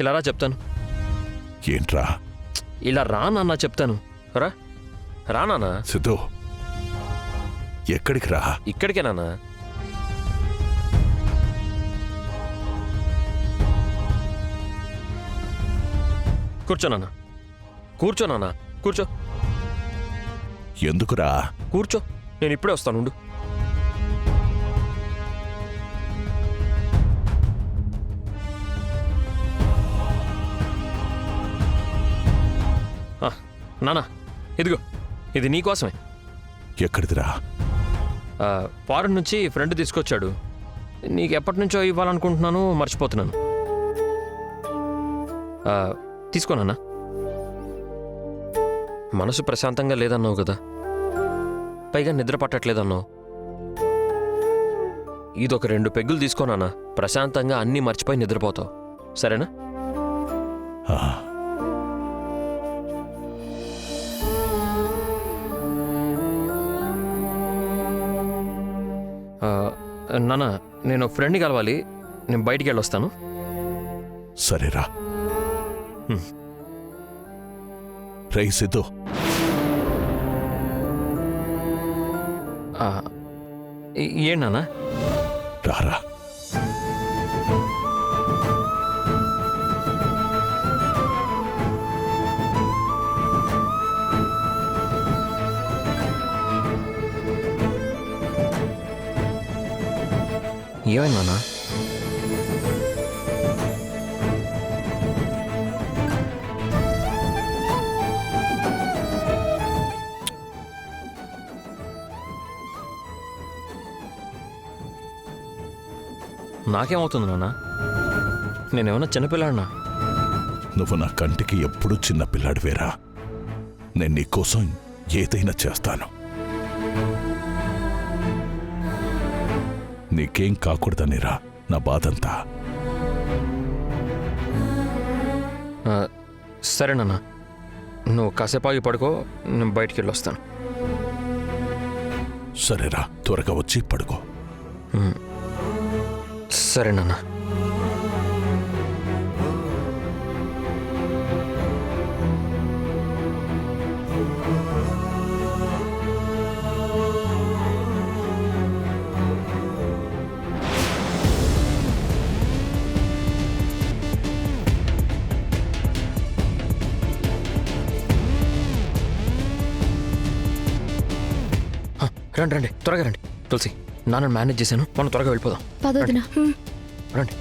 ఇలా రా చెప్తాను. ఏంట్రా? ఇలా రా నాన్న చెప్తాను. రా రా నాన్న. సిద్ధు, ఎక్కడికి రా? ఇక్కడికే నాన్న. కూర్చో నాన్న, కూర్చో నాన్న, కూర్చో. ఎందుకురా? కూర్చో, నేను ఇప్పుడే వస్తాను ఉండు. నానా ఇదిగో, ఇది నీకోసమే. ఎక్కడిదిరా? ఫారెన్ నుంచి ఫ్రెండ్ తీసుకొచ్చాడు. నీకు ఎప్పటి నుంచో ఇవ్వాలనుకుంటున్నాను, మర్చిపోతున్నాను. తీసుకోనన్నా. మనసు ప్రశాంతంగా లేదన్నావు కదా, పైగా నిద్ర పట్టట్లేదన్నావు. ఇదొక 2 పెగ్గులు తీసుకోనన్నా, ప్రశాంతంగా అన్నీ మర్చిపోయి నిద్రపోతావు. సరేనా? ఆ, నాన్న, నేను ఫ్రెండ్ని కలవాలి, నేను బయటికి వెళ్ళొస్తాను. సరేరా. రేయ్ సిద్ధు, ఏంటి నాన్న? రారా. ఏమైంది నాన్న? నాకేమవుతుంది నాన్న? నేనేమన్నా చిన్నపిల్లాడినా? నువ్వు నా కంటికి ఎప్పుడూ చిన్న పిల్లాడివేరా. నేను నీకోసం ఏదైనా చేస్తాను. నీకేం కాకూడదనిరా నా బాధంతా. సరే నాన్న, నువ్వు కాసేపు ఆగి పడుకో, నేను బయటికి వెళ్ళొస్తాను. సరేరా, త్వరగా వచ్చి పడుకో. సరే నాన్న. రండి రండి, త్వరగా రండి. తులసి, నాన్న మేనేజ్ చేశాను, మనం త్వరగా వెళ్ళిపోదాం. పదొదినా. రండి.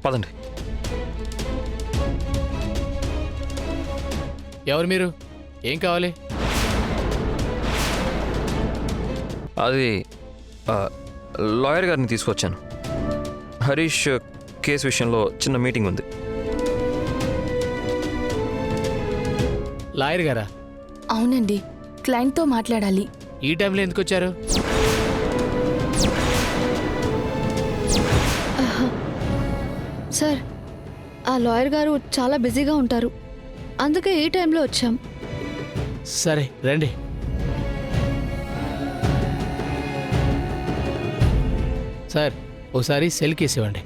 పదండి. ఎవరు మీరు? ఏం కావాలి? అది లాయర్ గారిని తీసుకొచ్చాను. హరీష్ కేసు విషయంలో చిన్న మీటింగ్ ఉంది. లాయర్ గారా? అవునండి, క్లయింట్తో మాట్లాడాలి. ఈ టైంలో ఎందుకు వచ్చారు? సార్, ఆ లాయర్ గారు చాలా బిజీగా ఉంటారు, అందుకే ఈ టైంలో వచ్చాం. సరే రండి. సార్, ఓసారి సెల్ కేసు ఇవ్వండి.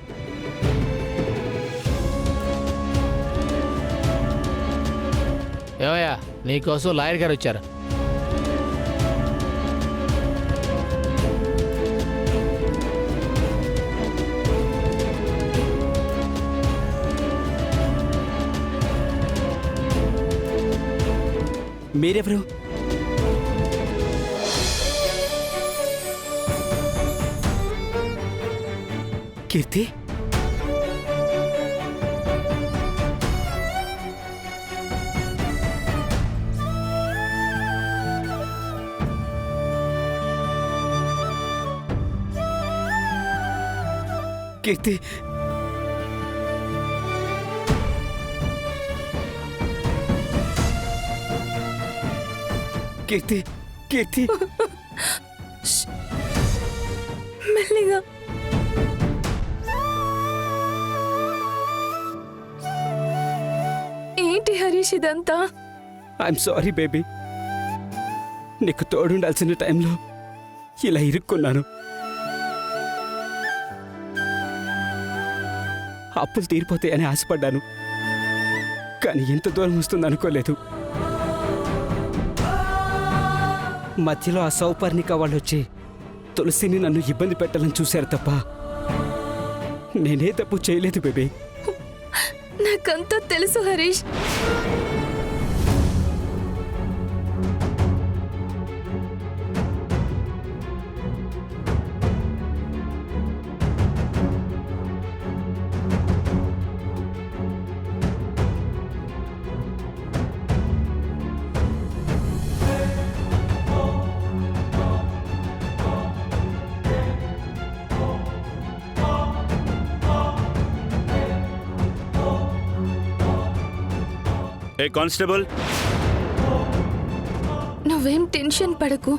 ఏమయ్యా, నీకోసం లాయర్ గారు వచ్చారు. మీరెవరు? కీర్తి? కీర్తి కీర్తి కీర్తి మెల్లిగా. ఏంటి హరీష్ ఇదంతా? I'm sorry baby. నీకు తోడుండాల్సిన టైంలో ఇలా ఇరుక్కున్నాను. అప్పులు తీరిపోతాయని ఆశపడ్డాను, కానీ ఇంత దూరం వస్తుంది అనుకోలేదు. మధ్యలో ఆ సౌపర్ణిక వాళ్ళు వచ్చి తులసిని నన్ను ఇబ్బంది పెట్టాలని చూశారు తప్ప నేనే తప్పు చేయలేదు బేబీ. నాకంతా తెలుసు హరీష్. ఏ కానిస్టేబుల్, నువ్వేం టెన్షన్ పడకు.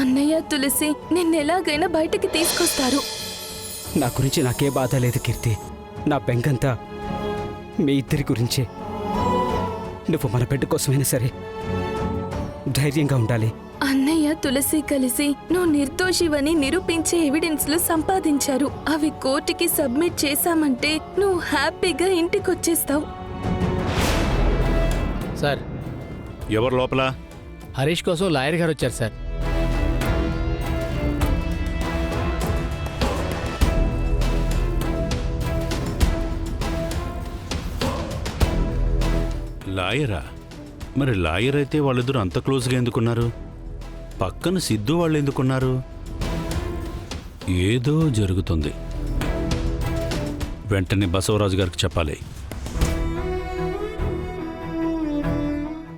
అన్నయ్య తులసి నిన్నెలాగైనా బయటికి తీసుకొస్తారు. నా గురించి నాకే బాధ లేదు కీర్తి. నా బెంగంతా మీ ఇద్దరి గురించే. నువ్వు మన బిడ్డ కోసమైనా సరే ధైర్యంగా ఉండాలి. అన్నయ్య తులసి కలిసి నువ్వు నిర్దోషివని నిరూపించే ఎవిడెన్స్లు సంపాదించారు. అవి కోర్టుకి సబ్మిట్ చేశామంటే నువ్వు హ్యాపీగా ఇంటికొచ్చేస్తావు. సార్, ఎవరు లోపల? హరీష్ కోసం లాయర్ గారు వచ్చారు సార్. లాయరా? మరి లాయర్ అయితే వాళ్ళిద్దరూ అంత క్లోజ్గా ఎందుకున్నారు? పక్కన సిద్ధు వాళ్ళు ఎందుకున్నారు? ఏదో జరుగుతుంది. వెంటనే బసవరాజు గారికి చెప్పాలి.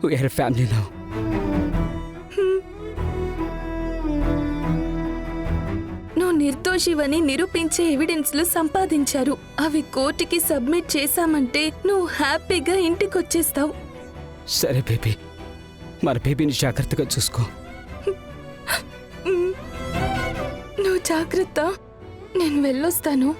We are a family now. నువ్వు నిర్దోషివని నిరూపించే ఎవిడెన్స్లు సంపాదించారు. అవి కోర్టుకి సబ్మిట్ చేశామంటే నువ్వు హ్యాపీగా ఇంటికొచ్చేస్తావు. సరే బేబీ, మన బేబీని జాగ్రత్తగా చూసుకో. నువ్వు జాగ్రత్త. నేను వెళ్ళొస్తాను.